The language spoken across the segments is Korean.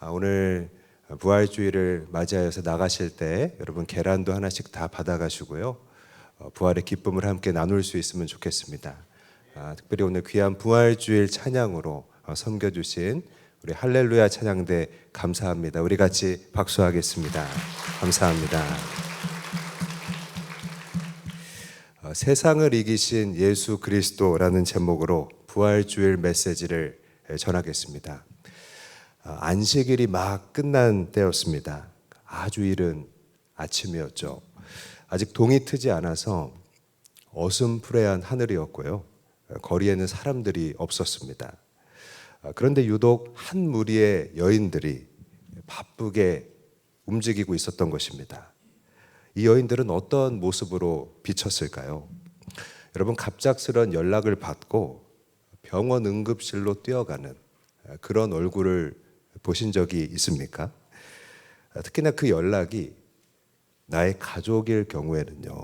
오늘 부활주의를 맞이하여서 나가실 때 여러분 계란도 하나씩 다 받아가시고요. 부활의 기쁨을 함께 나눌 수 있으면 좋겠습니다. 특별히 오늘 귀한 부활주일 찬양으로 섬겨주신 우리 할렐루야 찬양대 감사합니다. 우리 같이 박수하겠습니다. 감사합니다. 세상을 이기신 예수 그리스도라는 제목으로 부활주일 메시지를 전하겠습니다. 안식일이 막 끝난 때였습니다. 아주 이른 아침이었죠. 아직 동이 트지 않아서 어슴푸레한 하늘이었고요. 거리에는 사람들이 없었습니다. 그런데 유독 한 무리의 여인들이 바쁘게 움직이고 있었던 것입니다. 이 여인들은 어떤 모습으로 비쳤을까요? 여러분, 갑작스런 연락을 받고 병원 응급실로 뛰어가는 그런 얼굴을 보신 적이 있습니까? 특히나 그 연락이 나의 가족일 경우에는요,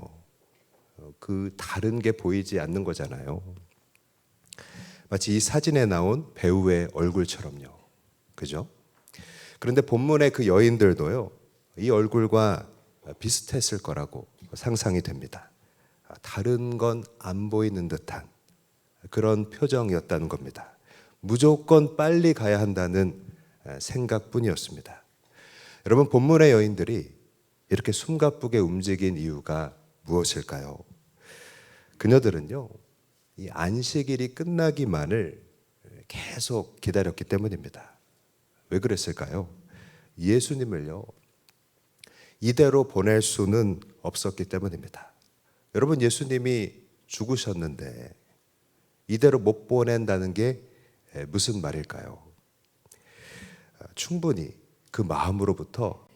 그 다른 게 보이지 않는 거잖아요. 마치 이 사진에 나온 배우의 얼굴처럼요. 그죠? 그런데 본문의 그 여인들도요, 이 얼굴과 비슷했을 거라고 상상이 됩니다. 다른 건 안 보이는 듯한 그런 표정이었다는 겁니다. 무조건 빨리 가야 한다는 생각뿐이었습니다. 여러분, 본문의 여인들이 이렇게 숨가쁘게 움직인 이유가 무엇일까요? 그녀들은요, 이 안식일이 끝나기만을 계속 기다렸기 때문입니다. 왜 그랬을까요? 예수님을요, 이대로 보낼 수는 없었기 때문입니다. 여러분, 예수님이 죽으셨는데 이대로 못 보낸다는 게 무슨 말일까요? 충분히 그 마음으로부터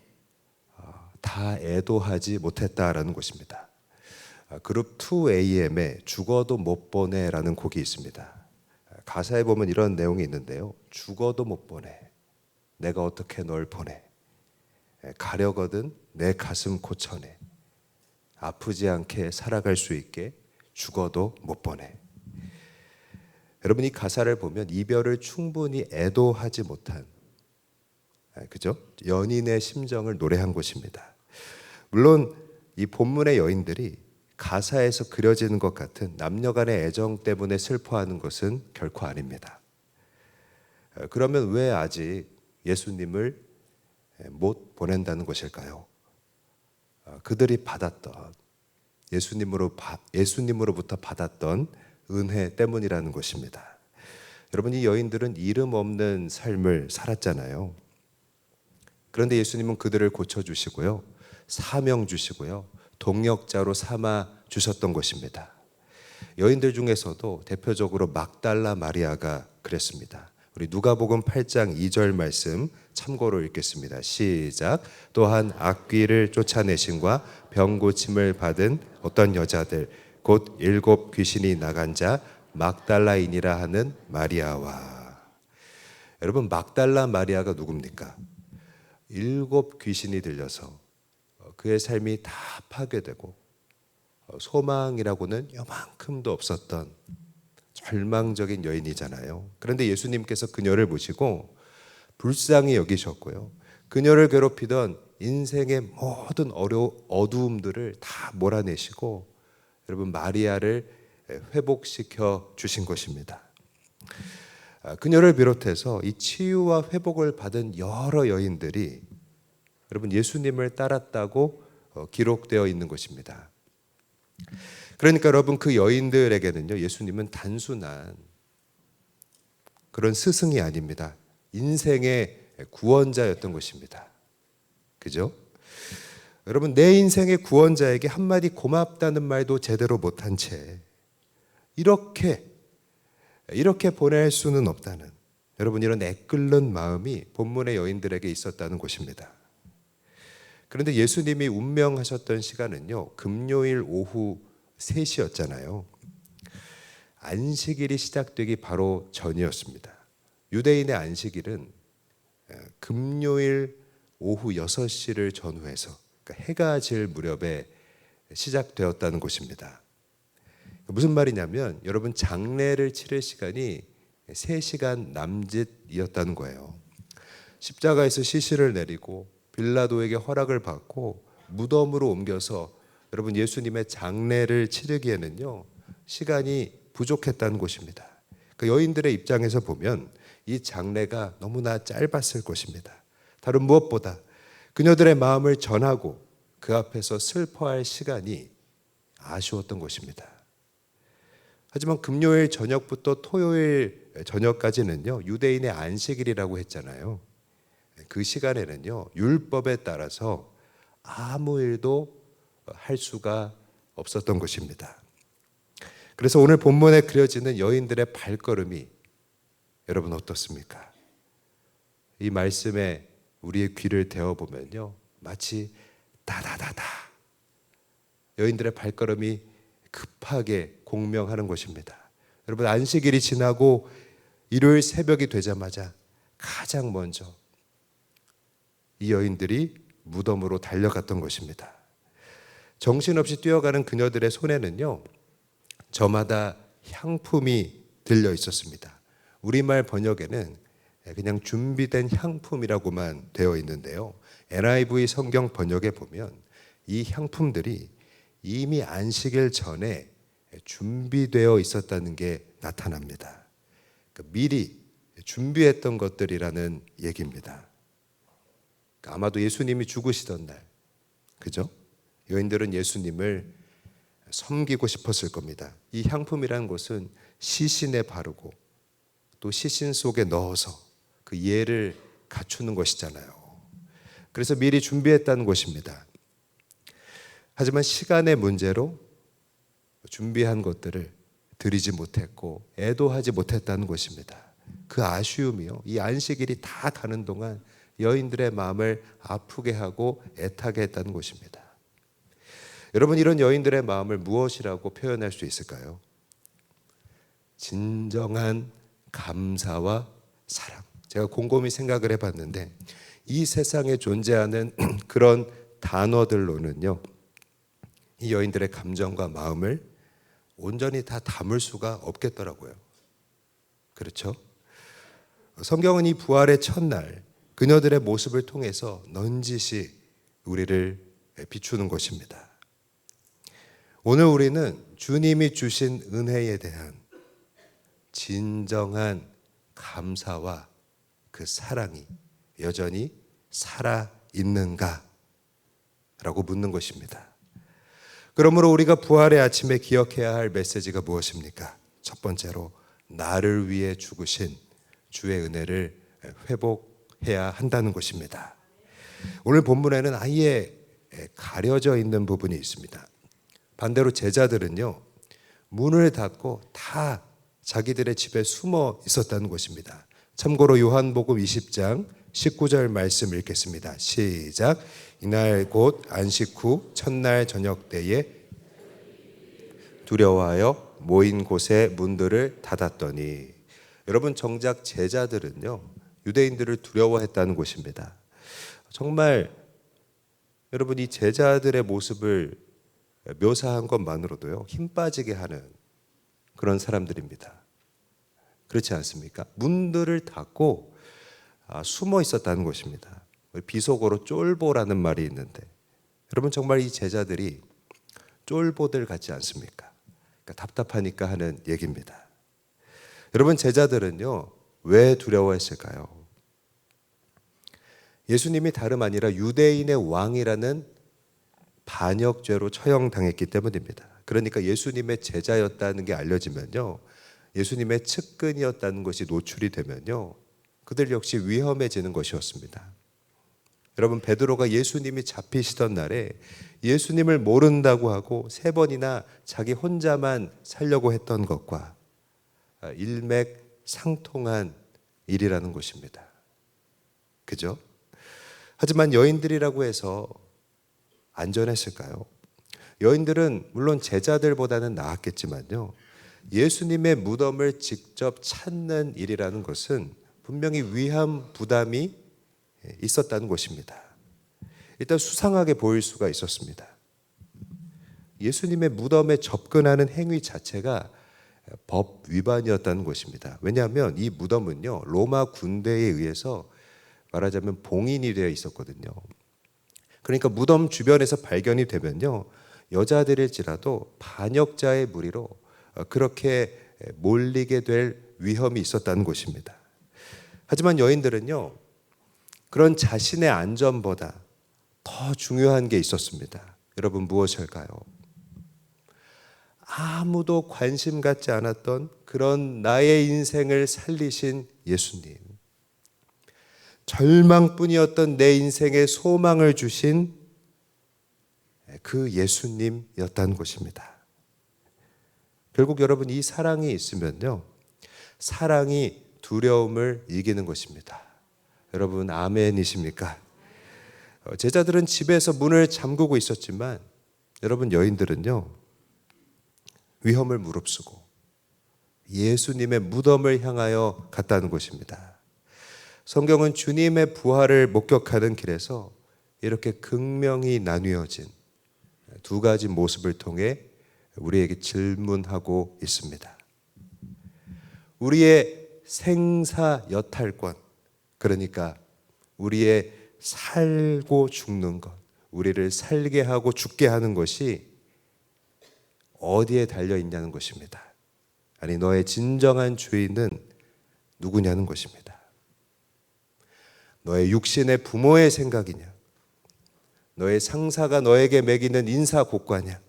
다 애도하지 못했다라는 것입니다. 그룹 2AM의 죽어도 못 보내라는 곡이 있습니다. 가사에 보면 이런 내용이 있는데요. 죽어도 못 보내. 내가 어떻게 널 보내. 가려거든 내 가슴 고쳐내. 아프지 않게 살아갈 수 있게 죽어도 못 보내. 여러분, 이 가사를 보면 이별을 충분히 애도하지 못한, 그죠? 연인의 심정을 노래한 것입니다. 물론 이 본문의 여인들이 가사에서 그려지는 것 같은 남녀 간의 애정 때문에 슬퍼하는 것은 결코 아닙니다. 그러면 왜 아직 예수님을 못 보낸다는 것일까요? 그들이 받았던 예수님으로부터 받았던 은혜 때문이라는 것입니다. 여러분, 이 여인들은 이름 없는 삶을 살았잖아요. 그런데 예수님은 그들을 고쳐주시고요, 사명 주시고요, 동역자로 삼아 주셨던 것입니다. 여인들 중에서도 대표적으로 막달라 마리아가 그랬습니다. 우리 누가복음 8장 2절 말씀 참고로 읽겠습니다. 시작. 또한 악귀를 쫓아내심과 병 고침을 받은 어떤 여자들 곧 7 귀신이 나간 자 막달라인이라 하는 마리아와. 여러분, 막달라 마리아가 누굽니까? 7 귀신이 들려서 그의 삶이 다 파괴되고 소망이라고는 요만큼도 없었던 절망적인 여인이잖아요. 그런데 예수님께서 그녀를 보시고 불쌍히 여기셨고요, 그녀를 괴롭히던 인생의 모든 어두움들을 다 몰아내시고 여러분, 마리아를 회복시켜 주신 것입니다. 그녀를 비롯해서 이 치유와 회복을 받은 여러 여인들이 여러분 예수님을 따랐다고 기록되어 있는 것입니다. 그러니까 여러분, 그 여인들에게는요, 예수님은 단순한 그런 스승이 아닙니다. 인생의 구원자였던 것입니다. 그죠? 여러분, 내 인생의 구원자에게 한마디 고맙다는 말도 제대로 못한 채 이렇게 보낼 수는 없다는, 여러분, 이런 애끓는 마음이 본문의 여인들에게 있었다는 것입니다. 그런데 예수님이 운명하셨던 시간은요, 금요일 오후 3시였잖아요. 안식일이 시작되기 바로 전이었습니다. 유대인의 안식일은 금요일 오후 6시를 전후해서, 그러니까 해가 질 무렵에 시작되었다는 것입니다. 무슨 말이냐면 여러분, 장례를 치를 시간이 3시간 남짓이었다는 거예요. 십자가에서 시신을 내리고 빌라도에게 허락을 받고 무덤으로 옮겨서 여러분 예수님의 장례를 치르기에는요 시간이 부족했다는 것입니다. 그 여인들의 입장에서 보면 이 장례가 너무나 짧았을 것입니다. 다른 무엇보다 그녀들의 마음을 전하고 그 앞에서 슬퍼할 시간이 아쉬웠던 것입니다. 하지만 금요일 저녁부터 토요일 저녁까지는요 유대인의 안식일이라고 했잖아요. 그 시간에는요 율법에 따라서 아무 일도 할 수가 없었던 것입니다. 그래서 오늘 본문에 그려지는 여인들의 발걸음이 여러분 어떻습니까? 이 말씀에 우리의 귀를 대어보면요 마치 다다다다 여인들의 발걸음이 급하게 공명하는 것입니다. 여러분 안식일이 지나고 일요일 새벽이 되자마자 가장 먼저 이 여인들이 무덤으로 달려갔던 것입니다. 정신없이 뛰어가는 그녀들의 손에는요 저마다 향품이 들려 있었습니다. 우리말 번역에는 그냥 준비된 향품이라고만 되어 있는데요 NIV 성경 번역에 보면 이 향품들이 이미 안식일 전에 준비되어 있었다는 게 나타납니다. 그러니까 미리 준비했던 것들이라는 얘기입니다. 그러니까 아마도 예수님이 죽으시던 날, 그죠? 여인들은 예수님을 섬기고 싶었을 겁니다. 이 향품이라는 것은 시신에 바르고 또 시신 속에 넣어서 그 예를 갖추는 것이잖아요. 그래서 미리 준비했다는 것입니다. 하지만 시간의 문제로 준비한 것들을 드리지 못했고 애도하지 못했다는 것입니다. 그 아쉬움이요 이 안식일이 다 가는 동안 여인들의 마음을 아프게 하고 애타게 했다는 것입니다. 여러분 이런 여인들의 마음을 무엇이라고 표현할 수 있을까요? 진정한 감사와 사랑. 제가 곰곰이 생각을 해봤는데 이 세상에 존재하는 그런 단어들로는요 이 여인들의 감정과 마음을 온전히 다 담을 수가 없겠더라고요. 그렇죠? 성경은 이 부활의 첫날 그녀들의 모습을 통해서 넌지시 우리를 비추는 것입니다. 오늘 우리는 주님이 주신 은혜에 대한 진정한 감사와 그 사랑이 여전히 살아있는가? 라고 묻는 것입니다. 그러므로 우리가 부활의 아침에 기억해야 할 메시지가 무엇입니까? 첫 번째로 나를 위해 죽으신 주의 은혜를 회복해야 한다는 것입니다. 오늘 본문에는 아예 가려져 있는 부분이 있습니다. 반대로 제자들은요 문을 닫고 다 자기들의 집에 숨어 있었다는 것입니다. 참고로 요한복음 20장 19절 말씀 읽겠습니다. 시작. 이날 곧 안식 후 첫날 저녁 때에 두려워하여 모인 곳에 문들을 닫았더니 여러분 정작 제자들은요 유대인들을 두려워했다는 것입니다. 정말 여러분 이 제자들의 모습을 묘사한 것만으로도요 힘 빠지게 하는 그런 사람들입니다. 그렇지 않습니까? 문들을 닫고 숨어 있었다는 것입니다. 비속어로 쫄보라는 말이 있는데 여러분 정말 이 제자들이 쫄보들 같지 않습니까? 그러니까 답답하니까 하는 얘기입니다. 여러분 제자들은요 왜 두려워했을까요? 예수님이 다름 아니라 유대인의 왕이라는 반역죄로 처형당했기 때문입니다. 그러니까 예수님의 제자였다는 게 알려지면요 예수님의 측근이었다는 것이 노출이 되면요 그들 역시 위험해지는 것이었습니다. 여러분 베드로가 예수님이 잡히시던 날에 예수님을 모른다고 하고 3번이나 자기 혼자만 살려고 했던 것과 일맥상통한 일이라는 것입니다. 그죠? 하지만 여인들이라고 해서 안전했을까요? 여인들은 물론 제자들보다는 나았겠지만요 예수님의 무덤을 직접 찾는 일이라는 것은 분명히 위험 부담이 있었다는 것입니다. 일단 수상하게 보일 수가 있었습니다. 예수님의 무덤에 접근하는 행위 자체가 법 위반이었다는 것입니다. 왜냐하면 이 무덤은요 로마 군대에 의해서 말하자면 봉인이 되어 있었거든요. 그러니까 무덤 주변에서 발견이 되면요, 여자들일지라도 반역자의 무리로 그렇게 몰리게 될 위험이 있었다는 것입니다. 하지만 여인들은요, 그런 자신의 안전보다 더 중요한 게 있었습니다. 여러분, 무엇일까요? 아무도 관심 갖지 않았던 그런 나의 인생을 살리신 예수님, 절망뿐이었던 내 인생에 소망을 주신 그 예수님이었다는 것입니다. 결국 여러분, 이 사랑이 있으면요, 사랑이 두려움을 이기는 것입니다. 여러분, 아멘이십니까? 제자들은 집에서 문을 잠그고 있었지만 여러분, 여인들은요, 위험을 무릅쓰고 예수님의 무덤을 향하여 갔다는 것입니다. 성경은 주님의 부활을 목격하는 길에서 이렇게 극명히 나뉘어진 두 가지 모습을 통해 우리에게 질문하고 있습니다. 우리의 생사여탈권, 그러니까 우리의 살고 죽는 것, 우리를 살게 하고 죽게 하는 것이 어디에 달려 있냐는 것입니다. 아니, 너의 진정한 주인은 누구냐는 것입니다. 너의 육신의 부모의 생각이냐, 너의 상사가 너에게 매기는 인사고과냐,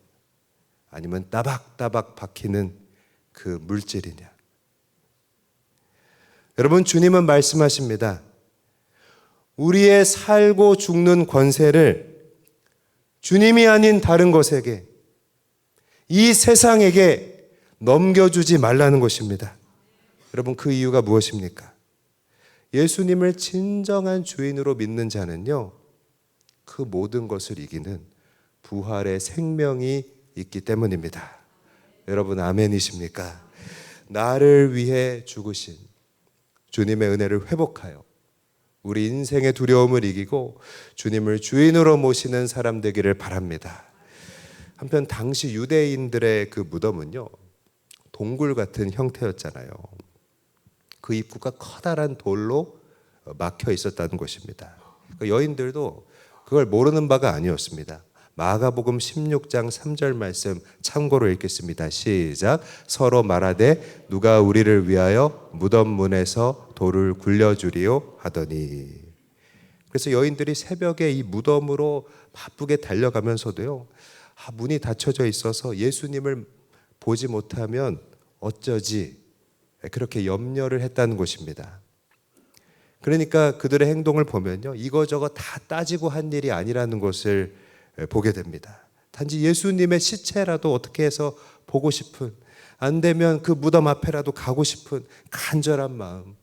아니면 따박따박 박히는 그 물질이냐. 여러분, 주님은 말씀하십니다. 우리의 살고 죽는 권세를 주님이 아닌 다른 것에게, 이 세상에게 넘겨주지 말라는 것입니다. 여러분, 그 이유가 무엇입니까? 예수님을 진정한 주인으로 믿는 자는요, 그 모든 것을 이기는 부활의 생명이 있기 때문입니다. 여러분, 아멘이십니까? 나를 위해 죽으신 주님의 은혜를 회복하여 우리 인생의 두려움을 이기고 주님을 주인으로 모시는 사람 되기를 바랍니다. 한편 당시 유대인들의 그 무덤은요, 동굴 같은 형태였잖아요. 그 입구가 커다란 돌로 막혀 있었다는 것입니다. 여인들도 그걸 모르는 바가 아니었습니다. 마가복음 16장 3절 말씀 참고로 읽겠습니다. 시작. 서로 말하되 누가 우리를 위하여 무덤 문에서 돌을 굴려주리요 하더니. 그래서 여인들이 새벽에 이 무덤으로 바쁘게 달려가면서도요, 문이 닫혀져 있어서 예수님을 보지 못하면 어쩌지, 그렇게 염려를 했다는 것입니다. 그러니까 그들의 행동을 보면요, 이거저거 다 따지고 한 일이 아니라는 것을 보게 됩니다. 단지 예수님의 시체라도 어떻게 해서 보고 싶은, 안 되면 그 무덤 앞에라도 가고 싶은 간절한 마음,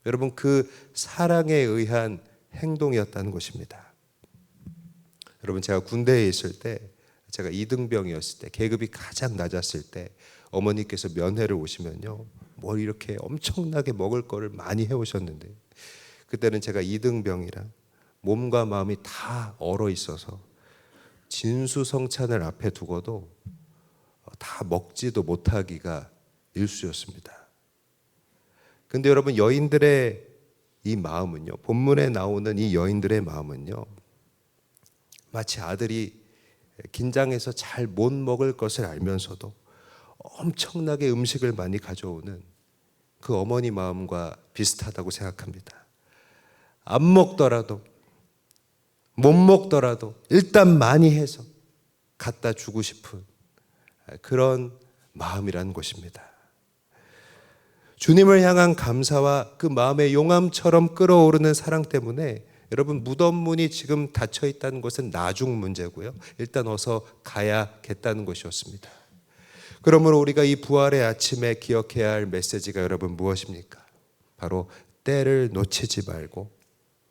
여러분, 그 사랑에 의한 행동이었다는 것입니다. 여러분, 제가 군대에 있을 때, 제가 2등병이었을 때, 계급이 가장 낮았을 때 어머니께서 면회를 오시면요, 뭘 이렇게 엄청나게 먹을 거를 많이 해오셨는데, 그때는 제가 2등병이라 몸과 마음이 다 얼어 있어서 진수성찬을 앞에 두고도 다 먹지도 못하기가 일쑤였습니다. 근데 여러분, 여인들의 이 마음은요, 본문에 나오는 이 여인들의 마음은요, 마치 아들이 긴장해서 잘 못 먹을 것을 알면서도 엄청나게 음식을 많이 가져오는 그 어머니 마음과 비슷하다고 생각합니다. 안 먹더라도, 못 먹더라도 일단 많이 해서 갖다 주고 싶은 그런 마음이라는 것입니다. 주님을 향한 감사와 그 마음의 용암처럼 끓어오르는 사랑 때문에 여러분, 무덤 문이 지금 닫혀 있다는 것은 나중 문제고요, 일단 어서 가야겠다는 것이었습니다. 그러므로 우리가 이 부활의 아침에 기억해야 할 메시지가 여러분 무엇입니까? 바로 때를 놓치지 말고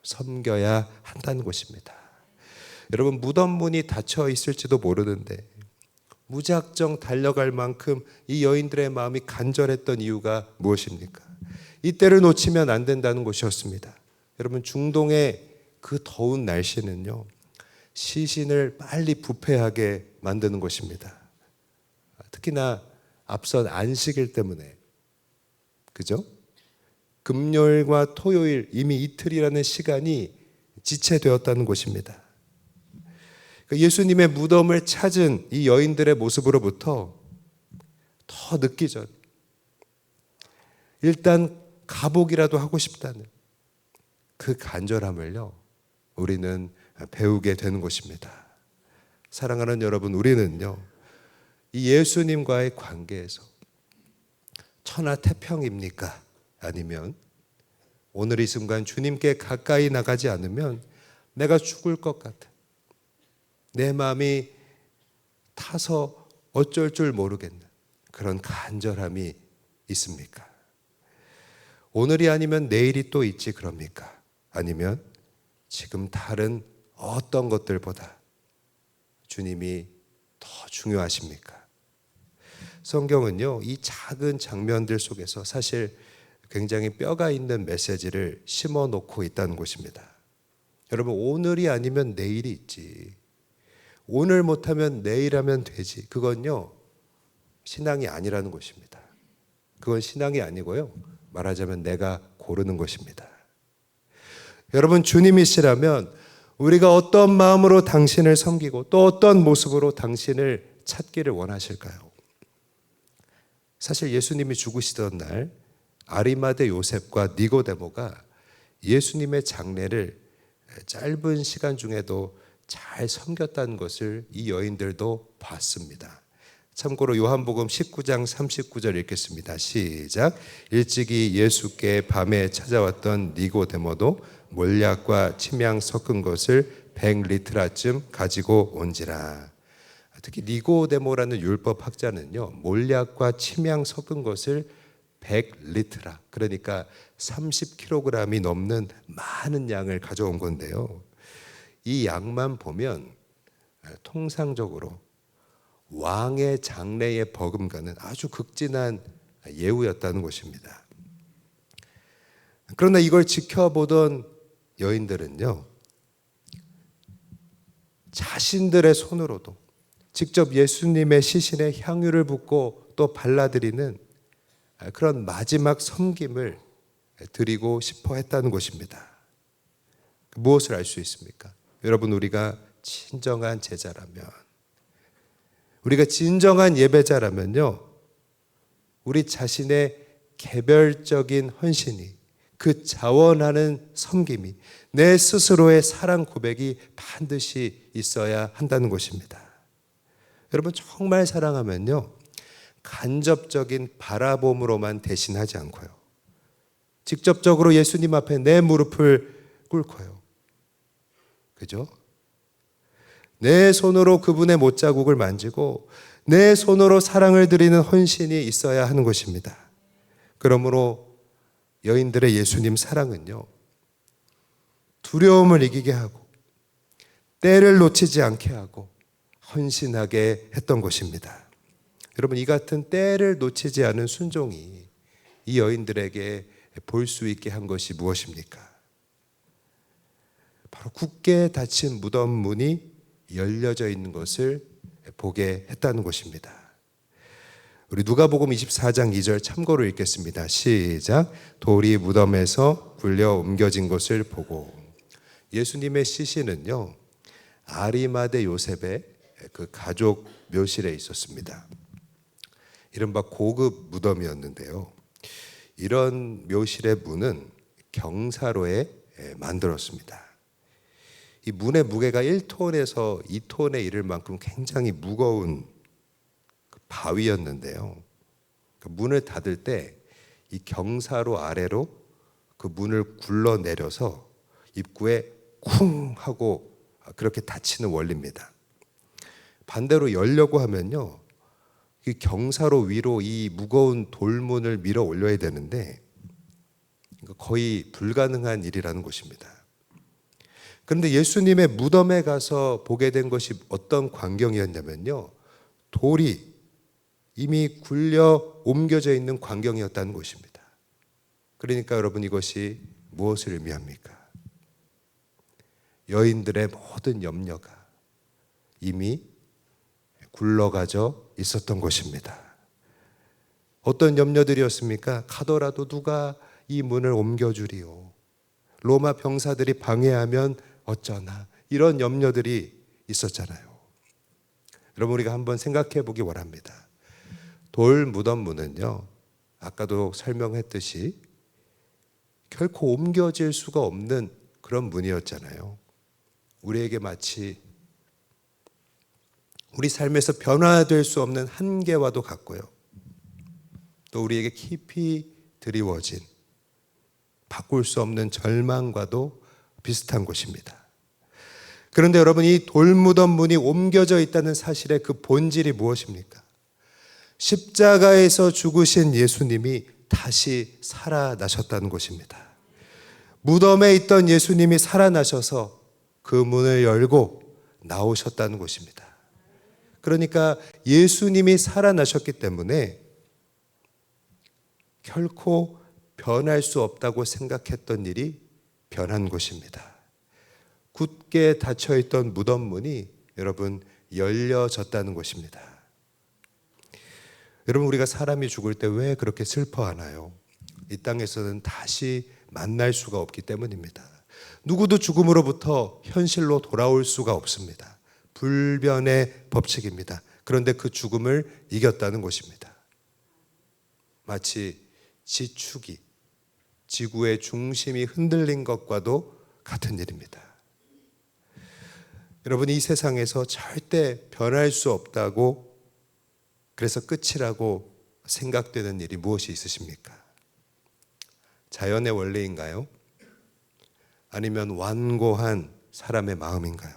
섬겨야 한다는 것입니다. 여러분, 무덤 문이 닫혀 있을지도 모르는데 무작정 달려갈 만큼 이 여인들의 마음이 간절했던 이유가 무엇입니까? 이 때를 놓치면 안 된다는 것이었습니다. 여러분, 중동의 그 더운 날씨는요, 시신을 빨리 부패하게 만드는 것입니다. 특히나 앞선 안식일 때문에, 그죠? 금요일과 토요일 이미 이틀이라는 시간이 지체되었다는 것입니다. 예수님의 무덤을 찾은 이 여인들의 모습으로부터 더 늦기 전 일단 가보기라도 하고 싶다는 그 간절함을요, 우리는 배우게 되는 것입니다. 사랑하는 여러분, 우리는요, 이 예수님과의 관계에서 천하태평입니까? 아니면 오늘 이 순간 주님께 가까이 나가지 않으면 내가 죽을 것 같아, 내 마음이 타서 어쩔 줄 모르겠는 그런 간절함이 있습니까? 오늘이 아니면 내일이 또 있지 그럽니까? 아니면 지금 다른 어떤 것들보다 주님이 더 중요하십니까? 성경은요, 이 작은 장면들 속에서 사실 굉장히 뼈가 있는 메시지를 심어 놓고 있다는 것입니다. 여러분, 오늘이 아니면 내일이 있지, 오늘 못하면 내일 하면 되지, 그건요 신앙이 아니라는 것입니다. 그건 신앙이 아니고요, 말하자면 내가 고르는 것입니다. 여러분, 주님이시라면 우리가 어떤 마음으로 당신을 섬기고 또 어떤 모습으로 당신을 찾기를 원하실까요? 사실 예수님이 죽으시던 날 아리마대 요셉과 니고데모가 예수님의 장례를 짧은 시간 중에도 잘 섬겼다는 것을 이 여인들도 봤습니다. 참고로 요한복음 19장 39절 읽겠습니다. 시작. 일찍이 예수께 밤에 찾아왔던 니고데모도 몰약과 침향 섞은 것을 100리트라쯤 가지고 온지라. 특히 니고데모라는 율법 학자는요, 몰약과 침향 섞은 것을 100리트라, 그러니까 30kg이 넘는 많은 양을 가져온 건데요, 이 양만 보면 통상적으로 왕의 장례에 버금가는 아주 극진한 예우였다는 것입니다. 그러나 이걸 지켜보던 여인들은요, 자신들의 손으로도 직접 예수님의 시신에 향유를 붓고 또 발라드리는 그런 마지막 섬김을 드리고 싶어 했다는 것입니다. 무엇을 알 수 있습니까? 여러분, 우리가 진정한 제자라면, 우리가 진정한 예배자라면요, 우리 자신의 개별적인 헌신이, 그 자원하는 섬김이, 내 스스로의 사랑 고백이 반드시 있어야 한다는 것입니다. 여러분, 정말 사랑하면요, 간접적인 바라봄으로만 대신하지 않고요, 직접적으로 예수님 앞에 내 무릎을 꿇고요, 그죠? 내 손으로 그분의 못자국을 만지고 내 손으로 사랑을 드리는 헌신이 있어야 하는 것입니다. 그러므로 여인들의 예수님 사랑은요, 두려움을 이기게 하고 때를 놓치지 않게 하고 헌신하게 했던 것입니다. 여러분, 이 같은 때를 놓치지 않은 순종이 이 여인들에게 볼 수 있게 한 것이 무엇입니까? 바로 굳게 닫힌 무덤 문이 열려져 있는 것을 보게 했다는 것입니다. 우리 누가복음 24장 2절 참고로 읽겠습니다. 시작. 돌이 무덤에서 굴려 옮겨진 것을 보고. 예수님의 시신은요, 아리마대 요셉의 그 가족 묘실에 있었습니다. 이른바 고급 무덤이었는데요, 이런 묘실의 문은 경사로에 만들었습니다. 이 문의 무게가 1톤에서 2톤에 이를 만큼 굉장히 무거운 바위였는데요, 그 문을 닫을 때 이 경사로 아래로 그 문을 굴러 내려서 입구에 쿵 하고 그렇게 닫히는 원리입니다. 반대로 열려고 하면요, 이 경사로 위로 이 무거운 돌문을 밀어 올려야 되는데 거의 불가능한 일이라는 것입니다. 그런데 예수님의 무덤에 가서 보게 된 것이 어떤 광경이었냐면요, 돌이 이미 굴려 옮겨져 있는 광경이었다는 것입니다. 그러니까 여러분, 이것이 무엇을 의미합니까? 여인들의 모든 염려가 이미 굴러가져 있었던 것입니다. 어떤 염려들이었습니까? 가더라도 누가 이 문을 옮겨주리요. 로마 병사들이 방해하면 어쩌나, 이런 염려들이 있었잖아요. 여러분, 우리가 한번 생각해 보기 원합니다. 돌 무덤 문은요, 아까도 설명했듯이 결코 옮겨질 수가 없는 그런 문이었잖아요. 우리에게 마치 우리 삶에서 변화될 수 없는 한계와도 같고요, 또 우리에게 깊이 드리워진 바꿀 수 없는 절망과도 비슷한 곳입니다. 그런데 여러분, 이 돌무덤 문이 옮겨져 있다는 사실의 그 본질이 무엇입니까? 십자가에서 죽으신 예수님이 다시 살아나셨다는 것입니다. 무덤에 있던 예수님이 살아나셔서 그 문을 열고 나오셨다는 것입니다. 그러니까 예수님이 살아나셨기 때문에 결코 변할 수 없다고 생각했던 일이 변한 것입니다. 굳게 닫혀있던 무덤 문이 여러분 열려졌다는 것입니다. 여러분, 우리가 사람이 죽을 때 왜 그렇게 슬퍼하나요? 이 땅에서는 다시 만날 수가 없기 때문입니다. 누구도 죽음으로부터 현실로 돌아올 수가 없습니다. 불변의 법칙입니다. 그런데 그 죽음을 이겼다는 것입니다. 마치 지축이 지구의 중심이 흔들린 것과도 같은 일입니다. 여러분, 이 세상에서 절대 변할 수 없다고, 그래서 끝이라고 생각되는 일이 무엇이 있으십니까? 자연의 원리인가요? 아니면 완고한 사람의 마음인가요?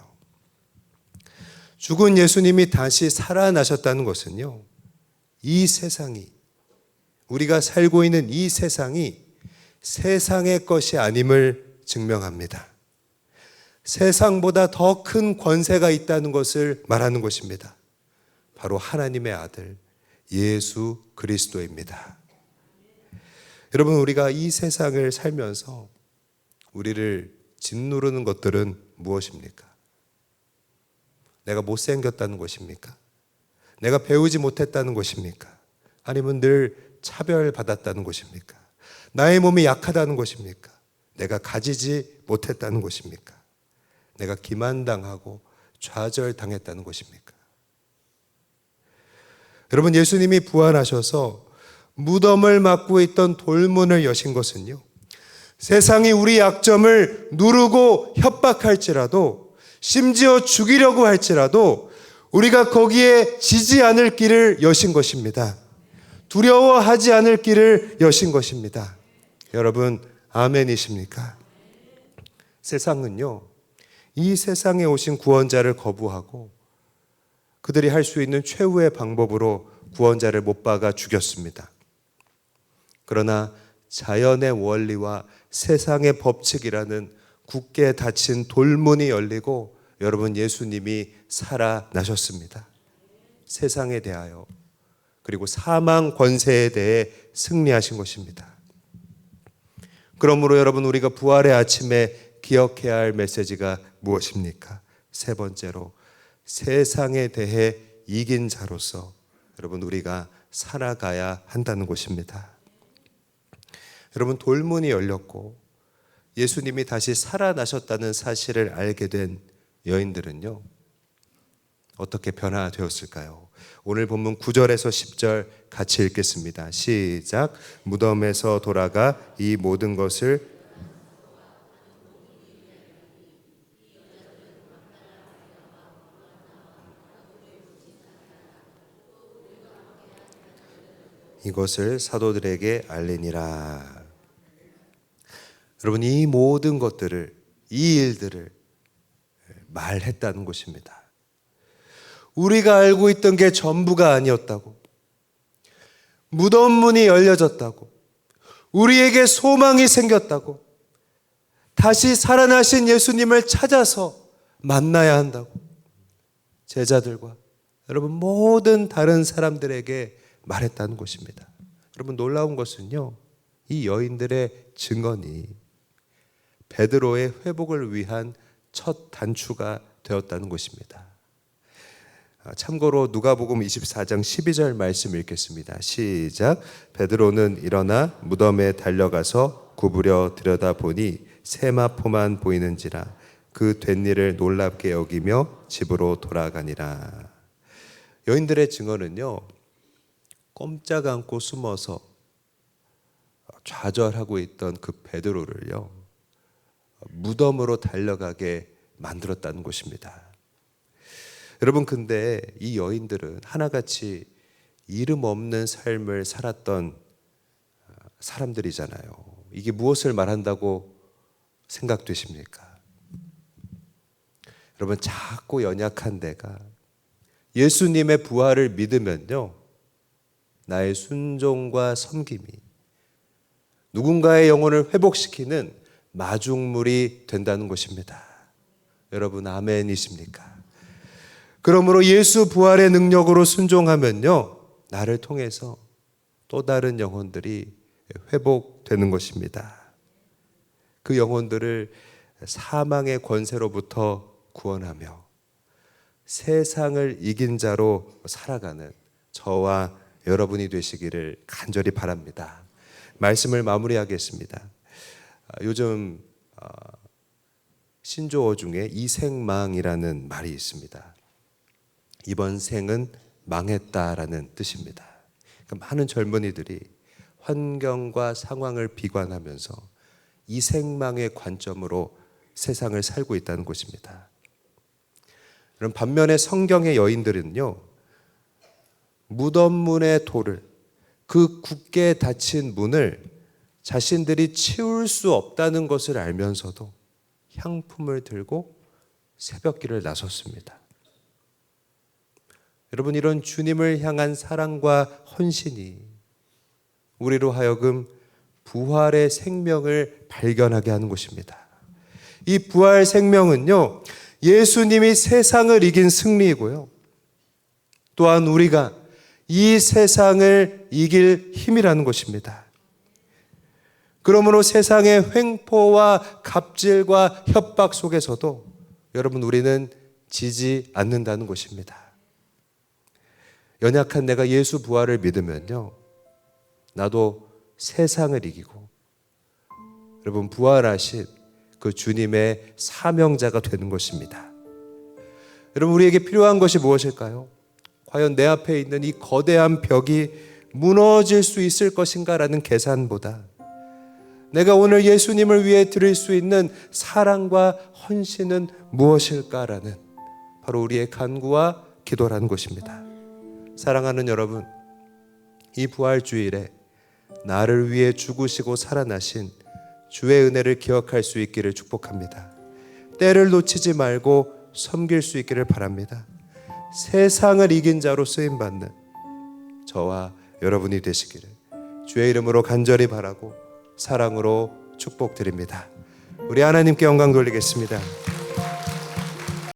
죽은 예수님이 다시 살아나셨다는 것은요, 이 세상이, 우리가 살고 있는 이 세상이 세상의 것이 아님을 증명합니다. 세상보다 더 큰 권세가 있다는 것을 말하는 것입니다. 바로 하나님의 아들 예수 그리스도입니다. 여러분, 우리가 이 세상을 살면서 우리를 짓누르는 것들은 무엇입니까? 내가 못생겼다는 것입니까? 내가 배우지 못했다는 것입니까? 아니면 늘 차별받았다는 것입니까? 나의 몸이 약하다는 것입니까? 내가 가지지 못했다는 것입니까? 내가 기만당하고 좌절당했다는 것입니까? 여러분, 예수님이 부활하셔서 무덤을 막고 있던 돌문을 여신 것은요, 세상이 우리 약점을 누르고 협박할지라도, 심지어 죽이려고 할지라도 우리가 거기에 지지 않을 길을 여신 것입니다. 두려워하지 않을 길을 여신 것입니다. 여러분, 아멘이십니까? 세상은요, 이 세상에 오신 구원자를 거부하고 그들이 할 수 있는 최후의 방법으로 구원자를 못 박아 죽였습니다. 그러나 자연의 원리와 세상의 법칙이라는 굳게 닫힌 돌문이 열리고 여러분, 예수님이 살아나셨습니다. 세상에 대하여, 그리고 사망 권세에 대해 승리하신 것입니다. 그러므로 여러분, 우리가 부활의 아침에 기억해야 할 메시지가 무엇입니까? 세 번째로, 세상에 대해 이긴 자로서 여러분, 우리가 살아가야 한다는 것입니다. 여러분, 돌문이 열렸고 예수님이 다시 살아나셨다는 사실을 알게 된 여인들은요, 어떻게 변화되었을까요? 오늘 본문 9절에서 10절 같이 읽겠습니다. 시작. 무덤에서 돌아가 이 모든 것을 이것을 사도들에게 알리니라. 여러분, 이 모든 것들을, 이 일들을 말했다는 것입니다. 우리가 알고 있던 게 전부가 아니었다고, 무덤 문이 열려졌다고, 우리에게 소망이 생겼다고, 다시 살아나신 예수님을 찾아서 만나야 한다고 제자들과 여러분 모든 다른 사람들에게 말했다는 것입니다. 여러분, 놀라운 것은요, 이 여인들의 증언이 베드로의 회복을 위한 첫 단추가 되었다는 것입니다. 참고로 누가복음 24장 12절 말씀 읽겠습니다. 시작. 베드로는 일어나 무덤에 달려가서 구부려 들여다보니 세마포만 보이는지라 그 된 일을 놀랍게 여기며 집으로 돌아가니라. 여인들의 증언은요, 꼼짝 않고 숨어서 좌절하고 있던 그 베드로를요, 무덤으로 달려가게 만들었다는 것입니다. 여러분, 근데 이 여인들은 하나같이 이름 없는 삶을 살았던 사람들이잖아요. 이게 무엇을 말한다고 생각되십니까? 여러분, 작고 연약한 내가 예수님의 부활을 믿으면요, 나의 순종과 섬김이 누군가의 영혼을 회복시키는 마중물이 된다는 것입니다. 여러분, 아멘이십니까? 그러므로 예수 부활의 능력으로 순종하면요, 나를 통해서 또 다른 영혼들이 회복되는 것입니다. 그 영혼들을 사망의 권세로부터 구원하며 세상을 이긴 자로 살아가는 저와 여러분이 되시기를 간절히 바랍니다. 말씀을 마무리하겠습니다. 요즘 신조어 중에 이생망이라는 말이 있습니다. 이번 생은 망했다라는 뜻입니다. 그러니까 많은 젊은이들이 환경과 상황을 비관하면서 이생망의 관점으로 세상을 살고 있다는 것입니다. 그럼 반면에 성경의 여인들은요, 무덤 문의 돌을, 그 굳게 닫힌 문을 자신들이 치울 수 없다는 것을 알면서도 향품을 들고 새벽길을 나섰습니다. 여러분, 이런 주님을 향한 사랑과 헌신이 우리로 하여금 부활의 생명을 발견하게 하는 것입니다. 이 부활 생명은요, 예수님이 세상을 이긴 승리이고요, 또한 우리가 이 세상을 이길 힘이라는 것입니다. 그러므로 세상의 횡포와 갑질과 협박 속에서도 여러분, 우리는 지지 않는다는 것입니다. 연약한 내가 예수 부활을 믿으면요, 나도 세상을 이기고 여러분, 부활하신 그 주님의 사명자가 되는 것입니다. 여러분, 우리에게 필요한 것이 무엇일까요? 과연 내 앞에 있는 이 거대한 벽이 무너질 수 있을 것인가라는 계산보다 내가 오늘 예수님을 위해 드릴 수 있는 사랑과 헌신은 무엇일까라는 바로 우리의 간구와 기도라는 것입니다. 사랑하는 여러분, 이 부활주일에 나를 위해 죽으시고 살아나신 주의 은혜를 기억할 수 있기를 축복합니다. 때를 놓치지 말고 섬길 수 있기를 바랍니다. 세상을 이긴 자로 쓰임받는 저와 여러분이 되시기를 주의 이름으로 간절히 바라고 사랑으로 축복드립니다. 우리 하나님께 영광 돌리겠습니다.